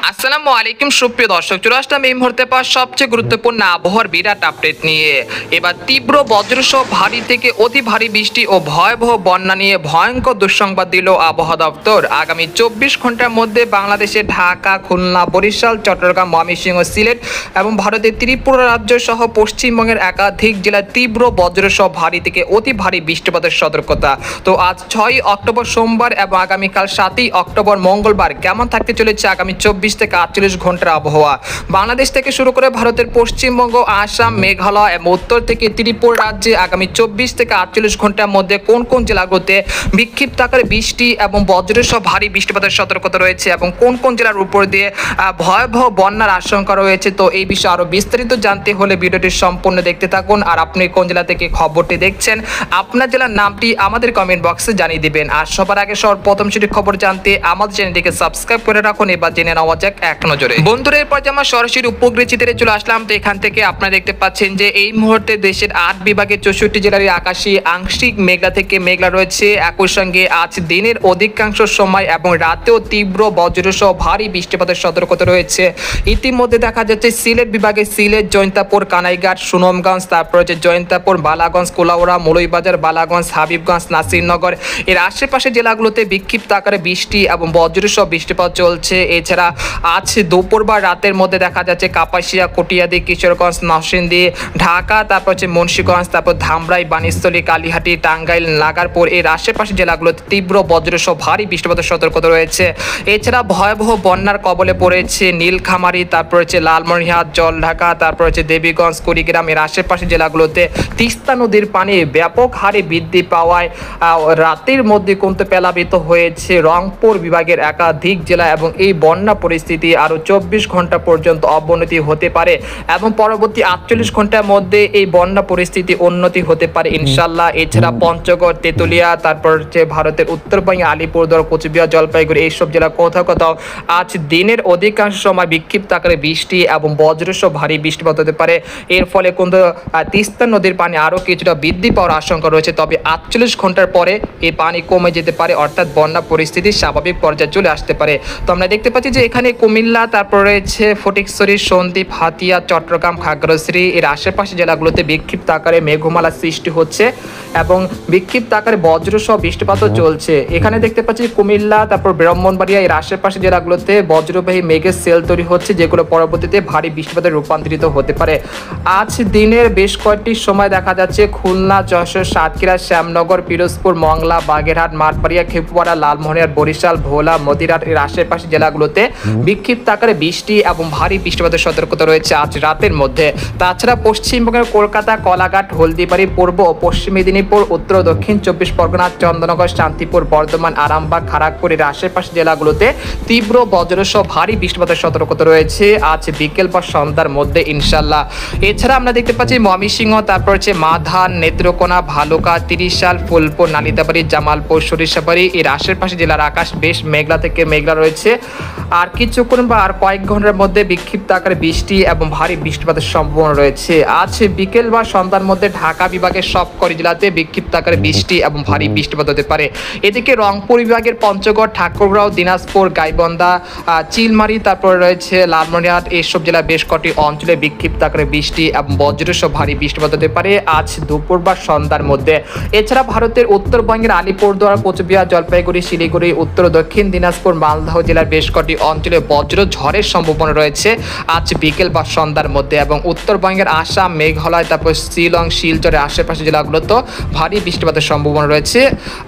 আসসালামু আলাইকুম সুপ্রিয় দর্শক, চলে আসলাম এই মুহূর্তে পাওয়া সবচেয়ে গুরুত্বপূর্ণ আবহাওয়ার বিরাট আপডেট নিয়ে। এবার তীব্র বজ্রসহ ভারী থেকে অতি ভারী বৃষ্টি ও ভয়াবহ বন্যা নিয়ে ভয়ঙ্কর দুঃসংবাদ দিল আবহাওয়া দপ্তর। আগামী 24 ঘন্টার মধ্যে বাংলাদেশে ঢাকা, খুলনা, বরিশাল, চট্টগ্রাম, ময়মনসিংহ, সিলেট এবং ভারতের ত্রিপুরা রাজ্য সহ পশ্চিমবঙ্গের একাধিক জেলায় তীব্র বজ্রসহ ভারী থেকে অতি ভারী বৃষ্টিপাতের সতর্কতা। তো আজ 6 অক্টোবর সোমবার এবং আগামীকাল 7 অক্টোবর মঙ্গলবার কেমন থাকতে চলেছে আগামী 24 থেকে 48 ঘন্টার আবহাওয়া। বাংলাদেশ থেকে শুরু করে ভারতের পশ্চিমবঙ্গ, আসাম, মেঘালয় এবং উত্তর থেকে ত্রিপুরা রাজ্যে আগামী 24 থেকে 48 ঘন্টার মধ্যে কোন কোন জেলাগুলোতে বিক্ষিপ্ত আকারে বৃষ্টি এবং বজ্রসহ ভারী বৃষ্টিপাতের সতর্কতা রয়েছে এবং কোন কোন জেলার উপর দিয়ে ভয়াবহ বন্যার আশঙ্কা রয়েছে। তো এই বিষয়ে আরো বিস্তারিত জানতে হলে ভিডিওটি সম্পূর্ণ দেখতে থাকুন। আর আপনি কোন জেলা থেকে খবরটি দেখছেন, আপনার জেলার নামটি আমাদের কমেন্ট বক্সে জানিয়ে দিবেন। আর সবার আগে সর্বপ্রথম সেটি খবর জানতে আমাদের চ্যানেলটিকে সাবস্ক্রাইব করে রাখুন। এবার জেনে নেওয়া যাক এক নজরে। বন্ধুরা, এরপর যে আমরা সরাসরি উপগ্রহ চিত্রে চলে আসলাম। তো এখান থেকে আপনারা দেখতে পাচ্ছেন যে এই মুহূর্তে দেশের 8 বিভাগের 64 জেলার আকাশে আংশিক মেঘলা থেকে মেঘলা রয়েছে। একই সঙ্গে আজ দিনের অধিকাংশ সময় এবং রাতেও তীব্র বজ্রসহ ভারী বৃষ্টিপাতের সতর্কতা রয়েছে। ইতিমধ্যে দেখা যাচ্ছে সিলেট বিভাগে সিলেট, জৈন্তাপুর, কানাইঘাট, সুনামগঞ্জ, তারপর হচ্ছে জৈন্তাপুর, বালাগঞ্জ, কোলাউড়া, মৌলভীবাজার, বালাগঞ্জ, হাবিবগঞ্জ, নাসিরনগর এর আশেপাশে জেলাগুলোতে বিক্ষিপ্ত আকারে বৃষ্টি এবং বজ্রসহ বৃষ্টিপাত চলছে। এছাড়া আজ দুপুর বা রাতের মধ্যে দেখা যাচ্ছে কাপাসিয়া, কটিয়াদি, কিশোরগঞ্জ, নরসিংদী, ঢাকা, তারপর হচ্ছে মুন্সিগঞ্জ, তারপর ধামরাই, বানিস্থলী, কালিহাটি, টাঙ্গাইল, নাগারপুর এর আশেপাশে জেলাগুলোতে তীব্র বজ্রসহ ভারী বৃষ্টিপাতের সতর্কতা রয়েছে। এছাড়া ভয়াবহ বন্যার কবলে পড়েছে নীলখামারী, তারপর হচ্ছে লালমনিরহাট, জলঢাকা, তারপর হচ্ছে দেবীগঞ্জ, কুড়িগ্রাম এর আশেপাশে জেলাগুলোতে তিস্তা নদীর পানি ব্যাপক হারে বৃদ্ধি পাওয়ায় রাতের মধ্যে কিন্তু প্লাবিত হয়েছে রংপুর বিভাগের একাধিক জেলা এবং এই বন্যা পরিস্থিতি আরো 24 ঘন্টা পর্যন্ত অবনতি হতে পারে এবং পরবর্তী 48 ঘন্টার মধ্যে এই বন্যা পরিস্থিতি উন্নতি হতে পারে ইনশাল্লাহ। এছাড়া পঞ্চগড়, তেতুলিয়া, তারপর হচ্ছে ভারতের উত্তরবঙ্গে আলিপুরদুয়ার, কোচবিহার, জলপাইগুড়ি এইসব জেলা কোথাও কোথাও আজ দিনের অধিকাংশ সময় বিক্ষিপ্ত আকারে বৃষ্টি এবং বজ্রসহ ভারী বৃষ্টিপাত হতে পারে। এর ফলে কিন্তু তিস্তা নদীর পানি আরো কিছুটা বৃদ্ধি পাওয়ার আশঙ্কা রয়েছে। তবে 48 ঘন্টার পরে এই পানি কমে যেতে পারে, অর্থাৎ বন্যা পরিস্থিতি স্বাভাবিক পর্যায়ে চলে আসতে পারে। তো আমরা দেখতে পাচ্ছি যে এখানে কুমিল্লা, তারপর রয়েছে ফটিকছড়ি, সন্দ্বীপ, হাতিয়া, চট্টগ্রাম, খাগড়াছড়ি এর আশেপাশে জেলাগুলোতে বিক্ষিপ্ত আকারে মেঘমালা সৃষ্টি হচ্ছে এবং বিক্ষিপ্ত আকারে বজ্রসহ বৃষ্টিপাতও চলছে। এখানে দেখতে পাচ্ছি কুমিল্লা, তারপর ব্রাহ্মণবাড়িয়া এর আশেপাশে জেলাগুলোতে বজ্রবাহী মেঘের সেল তৈরি হচ্ছে, যেগুলো পরবর্তীতে ভারী বৃষ্টিপাতে রূপান্তরিত হতে পারে। আজ দিনের বেশ কয়েকটি সময় দেখা যাচ্ছে খুলনা, যশোর, সাতক্ষীরা, শ্যামনগর, পিরোজপুর, মংলা, বাগেরহাট, মাঠবাড়িয়া, খেপুয়াড়া, লালমোহনিয়া, বরিশাল, ভোলা, মতিরাট এর আশেপাশে জেলাগুলোতে বিক্ষিপ্ত আকারে বৃষ্টি এবং ভারী বৃষ্টিপাতের সতর্কতা রয়েছে আজ রাতের মধ্যে। তাছাড়া পশ্চিমবঙ্গের কলকাতা, কলাঘাট, হলদিবাড়ি, পূর্ব ও পশ্চিম মেদিনীপুর, উত্তর ও দক্ষিণ 24 পরগনা, চন্দননগর, শান্তিপুর, বর্ধমান, আরামবাগ, খড়গপুর এর আশেপাশে জেলাগুলোতে তীব্র বজ্রসহ ভারী বৃষ্টিপাতের সতর্কতা রয়েছে আজ বিকেল বা সন্ধ্যার মধ্যে ইনশাল্লাহ। এছাড়া আমরা দেখতে পাচ্ছি ময়মনসিংহ, তারপর হচ্ছে মাধান, নেত্রকোনা, ভালুকা, তিরিশাল, ফুলপুর, নালিতাবাড়ি, জামালপুর, সরিষাবাড়ি এর আশেপাশে জেলার আকাশ বেশ মেঘলা থেকে মেঘলা রয়েছে। আর কিছুক্ষণ বা আর কয়েক ঘন্টার মধ্যে বিক্ষিপ্ত আকারে বৃষ্টি এবং ভারী বৃষ্টিপাতের সম্ভাবনা রয়েছে। আজ বিকেল বা সন্ধ্যার মধ্যে ঢাকা বিভাগের সবকটি জেলাতে বিক্ষিপ্ত আকারে বৃষ্টি এবং ভারী বৃষ্টিপাত হতে পারে। এদিকে রংপুর বিভাগের পঞ্চগড়, ঠাকুরগাঁও, দিনাজপুর, গাইবান্ধা, চিলমারি, তারপর রয়েছে লালমনিরহাট এইসব জেলার বেশ কটি অঞ্চলে বিক্ষিপ্ত আকারে বৃষ্টি এবং বজ্রসহ ভারী বৃষ্টিপাত হতে পারে আজ দুপুর বা সন্ধ্যার মধ্যে। এছাড়া ভারতের উত্তরবঙ্গের আলিপুরদুয়ার, কোচবিহার, জলপাইগুড়ি, শিলিগুড়ি, উত্তর দক্ষিণ দিনাজপুর, মালদহ জেলার বেশ কটি অঞ্চলে বজ্র ঝড়ের সম্ভাবনা রয়েছে আজ বিকেল বা সন্ধ্যার মধ্যে এবং উত্তরবঙ্গের আসাম, মেঘালয়, তারপর শিলং, শিলচরের আশেপাশে জেলাগুলোতে ভারী বৃষ্টিপাতের সম্ভাবনা রয়েছে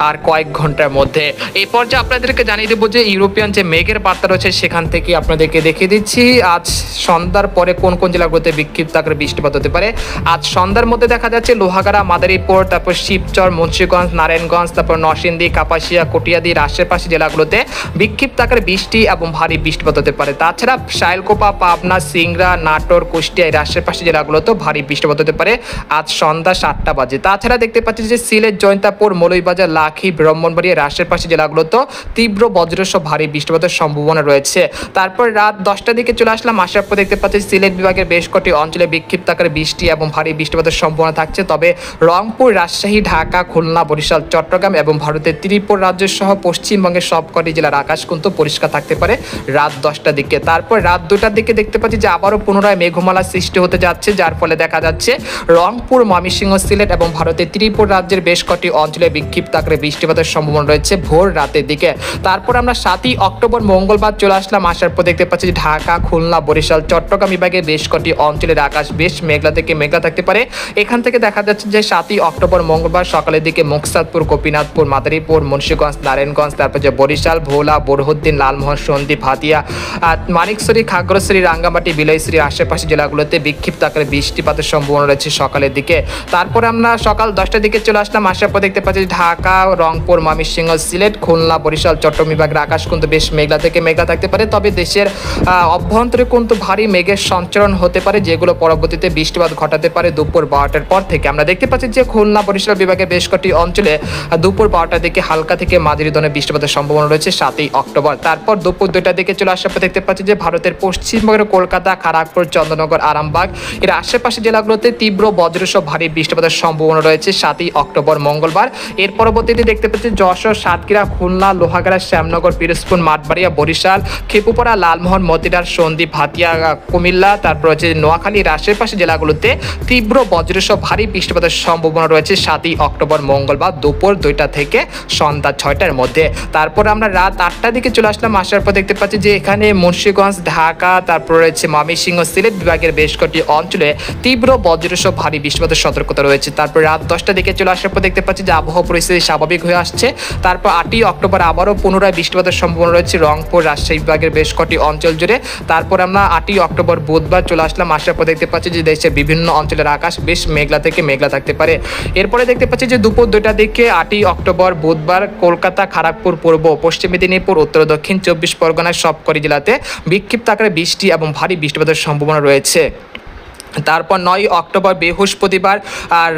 আর কয়েক ঘন্টার মধ্যে। এই পর্যায়ে আপনাদেরকে জানিয়ে দেবো যে ইউরোপিয়ান যে মেঘের বার্তা রয়েছে সেখান থেকে আপনাদেরকে দেখিয়ে দিচ্ছি আজ সন্ধ্যার পরে কোন কোন জেলাগুলোতে বিক্ষিপ্ত আকারে বৃষ্টিপাত হতে পারে। আজ সন্ধ্যার মধ্যে দেখা যাচ্ছে লোহাগাড়া, মাদারীপুর, তারপর শিবচর, মুন্সিগঞ্জ, নারায়ণগঞ্জ, তারপর নরসিংদী, কাপাসিয়া, কটিয়াদির আশেপাশে জেলাগুলোতে বিক্ষিপ্ত আকারে বৃষ্টি এবং ভারী বৃষ্টিপাত হতে পারে। তাছাড়া শাইলকোপা, পাবনা, সিংড়া, নাটোর, কুষ্টিয়া এর আশেপাশে জেলাগুলোতেও ভারী বৃষ্টিপাত হতে পারে আজ সন্ধ্যা 7টা বাজে। তাছাড়া দেখতে পাচ্ছি যে সিলেট, জৈন্তাপুর, মৌলভীবাজার, লাখি, ব্রাহ্মণবাড়িয়া এর আশেপাশে জেলাগুলোতেও তীব্র বজ্রসহ ভারী বৃষ্টিপাতের সম্ভাবনা রয়েছে। তারপর রাত 10টার দিকে চলে আসলাম, আসার পর দেখতে পাচ্ছি সিলেট বিভাগের বেশ কটি অঞ্চলে বিক্ষিপ্ত আকারে বৃষ্টি এবং ভারী বৃষ্টিপাতের সম্ভাবনা থাকছে। তবে রংপুর, রাজশাহী, ঢাকা, খুলনা, বরিশাল, চট্টগ্রাম এবং ভারতের ত্রিপুরা রাজ্য সহ পশ্চিমবঙ্গের সবকটি জেলার আকাশ কিন্তু পরিষ্কার থাকতে পারে রাত রাত 10টার দিকে। তারপর রাত 2টার দিকে দেখতে পাচ্ছি যে আবারও পুনরায় মেঘমালা সৃষ্টি হতে যাচ্ছে, যার ফলে দেখা যাচ্ছে রংপুর, ময়মনসিংহ, সিলেট এবং ভারতের ত্রিপুরা রাজ্যের বেশ কটি অঞ্চলে বিক্ষিপ্ত আকারে বৃষ্টিপাতের সম্ভাবনা রয়েছে ভোর রাতের দিকে। তারপর আমরা 7ই অক্টোবর মঙ্গলবার চলে আসলাম, আসার পর দেখতে পাচ্ছি ঢাকা, খুলনা, বরিশাল, চট্টগ্রাম বিভাগের বেশ কটি অঞ্চলের আকাশ বেশ মেঘলা থেকে মেঘলা থাকতে পারে। এখান থেকে দেখা যাচ্ছে যে 7ই অক্টোবর মঙ্গলবার সকালের দিকে মুকসাদপুর, গোপীনাথপুর, মাদারীপুর, মুন্সিগঞ্জ, নারায়ণগঞ্জ, তারপর যে বরিশাল, ভোলা, বোরহানুদ্দিন, লালমোহন, সন্দ্বীপ, হাতিয়া, মানিকছড়ি, খাগড়াছড়ি, রাঙ্গামাটি, বিলাইছড়ি আশেপাশে জেলাগুলোতে বিক্ষিপ্ত আকারে বৃষ্টিপাতের সম্ভাবনা রয়েছে সকালের দিকে। তারপর আমরা সকাল 10টার দিকে চলে আসলাম, আসার পর দেখতে পাচ্ছি ঢাকা, রংপুর, ময়মনসিংহ, সিলেট, খুলনা, বরিশাল, চট্টগ্রাম বিভাগের আকাশ কিন্তু বেশ মেঘলা থেকে মেঘলা থাকতে পারে। তবে দেশের অভ্যন্তরে কিন্তু ভারী মেঘের সঞ্চারণ হতে পারে, যেগুলো পরবর্তীতে বৃষ্টিপাত ঘটাতে পারে দুপুর 12টার পর থেকে। আমরা দেখতে পাচ্ছি যে খুলনা, বরিশাল বিভাগের বেশ কটি অঞ্চলে দুপুর 12টার দিকে হালকা থেকে মাঝারি ধরনের বৃষ্টিপাতের সম্ভাবনা রয়েছে 7ই অক্টোবর। তারপর দুপুর 2টার দিকে চলে আসার পর দেখতে পাচ্ছি যে ভারতের পশ্চিমবঙ্গের কলকাতা, খড়গপুর, চন্দননগর, আরামবাগ এর আশেপাশে জেলাগুলোতে তীব্র বজ্রসহ ভারী বৃষ্টিপাতের সম্ভাবনা রয়েছে 7ই অক্টোবর মঙ্গলবার। এর পরবর্তীতে দেখতে পাচ্ছি যশোর, সাতক্ষীরা, খুলনা, লোহাগাড়া, শ্যামনগর, পিরোজপুর, মাঠবাড়িয়া, বরিশাল, খেপুপাড়া, লালমোহন, মতিরার, সন্দ্বীপ, হাতিয়া, কুমিল্লা, তারপর হচ্ছে নোয়াখালীর আশেপাশে জেলাগুলোতে তীব্র বজ্রসহ ভারী বৃষ্টিপাতের সম্ভাবনা রয়েছে 7ই অক্টোবর মঙ্গলবার দুপুর 2টা থেকে সন্ধ্যা 6টার মধ্যে। তারপর আমরা রাত 8টার দিকে চলে আসলাম, আসার পর দেখতে পাচ্ছি যে এখানে মুন্সিগঞ্জ, ঢাকা, তারপর রয়েছে ময়মনসিংহ, সিলেট বিভাগের বেশ কটি অঞ্চলে তীব্র বজ্রসহ ভারী বৃষ্টিপাতের সতর্কতা রয়েছে। তারপর রাত 10টার দিকে চলে আসার পর দেখতে পাচ্ছি যে আবহাওয়া পরিস্থিতি স্বাভাবিক হয়ে আসছে। তারপর 8ই অক্টোবর আবারও পুনরায় বৃষ্টিপাতের সম্ভাবনা রয়েছে রংপুর, রাজশাহী বিভাগের বেশ কটি অঞ্চল জুড়ে। তারপর আমরা 8ই অক্টোবর বুধবার চলে আসলাম, আসার পর দেখতে পাচ্ছি যে দেশের বিভিন্ন অঞ্চলের আকাশ বেশ মেঘলা থেকে মেঘলা থাকতে পারে। এরপরে দেখতে পাচ্ছি যে দুপুর 2টার দিকে 8ই অক্টোবর বুধবার কলকাতা, খড়গপুর, পূর্ব পশ্চিম মেদিনীপুর, উত্তর দক্ষিণ 24 পরগনার সবকটি জেলাতে বিক্ষিপ্ত আকারে বৃষ্টি এবং ভারী বৃষ্টিপাতের সম্ভাবনা রয়েছে। তারপর 9ই অক্টোবর বৃহস্পতিবার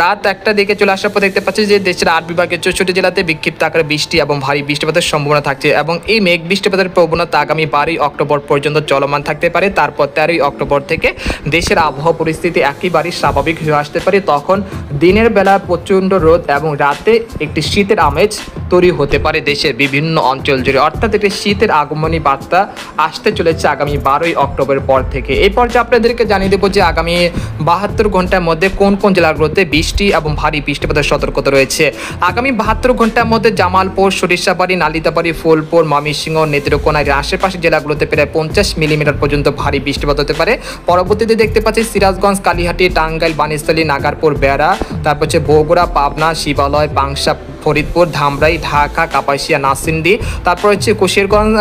রাত 1টার দিকে চলে আসার পর দেখতে পাচ্ছি যে দেশের 8 বিভাগের 64 জেলাতে বিক্ষিপ্ত আকারে বৃষ্টি এবং ভারী বৃষ্টিপাতের সম্ভাবনা থাকছে এবং এই মেঘ বৃষ্টিপাতের প্রবণতা আগামী 12ই অক্টোবর পর্যন্ত চলমান থাকতে পারে। তারপর 13ই অক্টোবর থেকে দেশের আবহাওয়া পরিস্থিতি একেবারেই স্বাভাবিক হয়ে আসতে পারে। তখন দিনের বেলা প্রচণ্ড রোদ এবং রাতে একটি শীতের আমেজ তৈরি হতে পারে দেশের বিভিন্ন অঞ্চল জুড়ে, অর্থাৎ একটি শীতের আগমনী বার্তা আসতে চলেছে আগামী 12ই অক্টোবরের পর থেকে। এই পর্যায়ে আপনাদেরকে জানিয়ে দেবো যে আগামী 72 ঘন্টার মধ্যে কোন কোন জেলাগুলোতে বৃষ্টি এবং ভারী বৃষ্টিপাতের সতর্কতা রয়েছে। আগামী 72 ঘন্টার মধ্যে জামালপুর, সরিষাবাড়ি, নালিতাবাড়ি, ফুলপুর, ময়মনসিংহ, নেত্রকোনা এর আশেপাশে জেলাগুলোতে প্রায় 50 মিলিমিটার পর্যন্ত ভারী বৃষ্টিপাত হতে পারে। পরবর্তীতে দেখতে পাচ্ছি সিরাজগঞ্জ, কালিহাটি, টাঙ্গাইল, বানিশালী, নাগারপুর, বেড়া, তারপর হচ্ছে বগুড়া, পাবনা, শিবালয়, পাংশা, ফরিদপুর, ধামরাই, ঢাকা, কাপাসিয়া, নাসিন্দি, তারপর হচ্ছে কুশিয়ারগঞ্জ,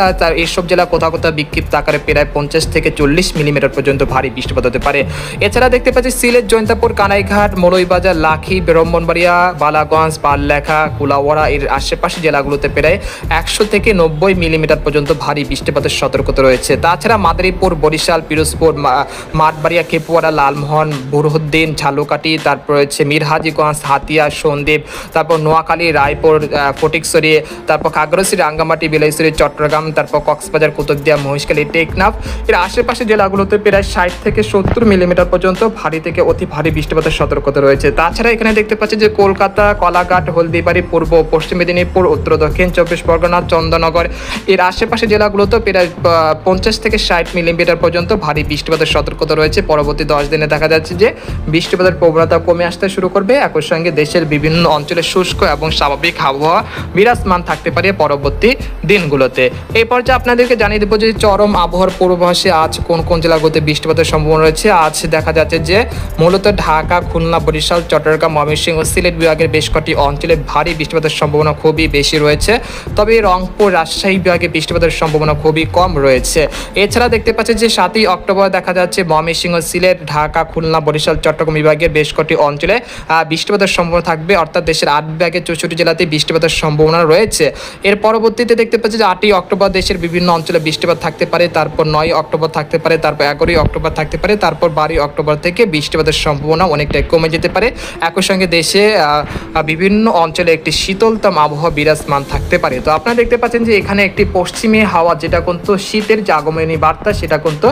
এইসব জেলা কোথাও কোথাও বিক্ষিপ্ত আকারে প্রায় 50 থেকে 40 মিলিমিটার পর্যন্ত ভারী বৃষ্টিপাত হতে পারে। এছাড়া দেখতে পাচ্ছি সিলেট, জৈন্তাপুর, কানাইঘাট, মৌলভীবাজার, লাখি, ব্রাহ্মণবাড়িয়া, বালাগঞ্জ, পাললেখা, কুলাউড়া এর আশেপাশে জেলাগুলোতে প্রায় 100 থেকে 90 মিলিমিটার পর্যন্ত ভারী বৃষ্টিপাতের সতর্কতা রয়েছে। তাছাড়া মাদারীপুর, বরিশাল, পিরোজপুর, মাঠবাড়িয়া, খেপুয়াড়া, লালমোহন, বুরহানুদ্দিন, ঝালকাঠি, তারপর হচ্ছে মিরহাজিগঞ্জ, হাতিয়া, সন্দ্বীপ, তারপর নোয়াখালী, রায়পুর, ফটিকছড়ি, তারপর খাগড়াছড়ি, রাঙ্গামাটি, বিলাইছড়ি, চট্টগ্রাম, তারপর কক্সবাজার, কুতুবদিয়া, মহেশখালী, টেকনাফ এর আশেপাশে জেলাগুলোতে প্রায় 60 থেকে 70 মিলিমিটার পর্যন্ত ভারী থেকে অতি ভারী বৃষ্টিপাতের সতর্কতা রয়েছে। তাছাড়া এখানে দেখতে পাচ্ছি যে কলকাতা, কলাঘাট, হলদিবাড়ি, পূর্ব পশ্চিম মেদিনীপুর, উত্তর দক্ষিণ 24 পরগনা, চন্দননগর এর আশেপাশে জেলাগুলোতে প্রায় 50 থেকে 60 মিলিমিটার পর্যন্ত ভারী বৃষ্টিপাতের সতর্কতা রয়েছে। পরবর্তী 10 দিনে দেখা যাচ্ছে যে বৃষ্টিপাতের প্রবণতা কমে আসতে শুরু করবে। একই সঙ্গে দেশের বিভিন্ন অঞ্চলে শুষ্ক এবং স্বাভাবিক আবহাওয়া বিরাজমান থাকতে পারে পরবর্তী দিনগুলোতে। এই পর্যায়ে আপনাদেরকে জানিয়ে দেবো যে চরম আবহাওয়ার পূর্বাভাসে আজ কোন কোন জেলাগুলোতে বৃষ্টিপাতের সম্ভাবনা রয়েছে। আজ দেখা যাচ্ছে যে মূলত ঢাকা, খুলনা, বরিশাল, চট্টগ্রাম, ময়মনসিংহ, সিলেট বিভাগের বেশ কটি অঞ্চলে ভারী বৃষ্টিপাতের সম্ভাবনা খুবই বেশি রয়েছে। তবে রংপুর, রাজশাহী বিভাগে বৃষ্টিপাতের সম্ভাবনা খুবই কম রয়েছে। এছাড়া দেখতে পাচ্ছি যে 7ই অক্টোবর দেখা যাচ্ছে ময়মনসিংহ, সিলেট, ঢাকা, খুলনা, বরিশাল, চট্টগ্রাম বিভাগের বেশ কটি অঞ্চলে বৃষ্টিপাতের সম্ভাবনা থাকবে, অর্থাৎ দেশের 8 বিভাগের 64 জেলাতে বৃষ্টিপাতের সম্ভাবনা রয়েছে। এর পরবর্তীতে দেখতে পাচ্ছি যে 8ই অক্টোবর দেশের বিভিন্ন অঞ্চলে বৃষ্টিপাত থাকতে পারে, তারপর 9ই অক্টোবর থাকতে পারে, তারপর 11ই অক্টোবর থাকতে পারে, তারপর 12ই অক্টোবর থেকে বৃষ্টিপাতের সম্ভাবনা অনেকটাই কমে যেতে পারে। একই সঙ্গে দেশে বিভিন্ন অঞ্চলে একটি শীতলতম আবহাওয়া বিরাজমান থাকতে পারে। তো আপনারা দেখতে পাচ্ছেন যে এখানে একটি পশ্চিমী হাওয়া, যেটা কিন্তু শীতের যে আগমনী বার্তা সেটা কিন্তু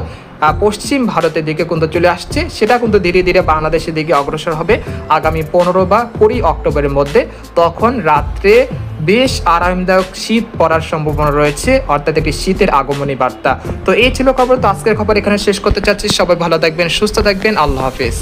পশ্চিম ভারতের দিকে কিন্তু চলে আসছে, সেটা কিন্তু ধীরে ধীরে বাংলাদেশের দিকে অগ্রসর হবে আগামী 15 বা 20 অক্টোবরের মধ্যে। তখন রাত্রে বেশ আরামদায়ক শীত পড়ার সম্ভাবনা রয়েছে, অর্থাৎ একটি শীতের আগমনী বার্তা। তো এই ছিল খবর। তো আজকের খবর এখানে শেষ করতে চাচ্ছি। সবাই ভালো থাকবেন, সুস্থ থাকবেন, আল্লাহ হাফেজ।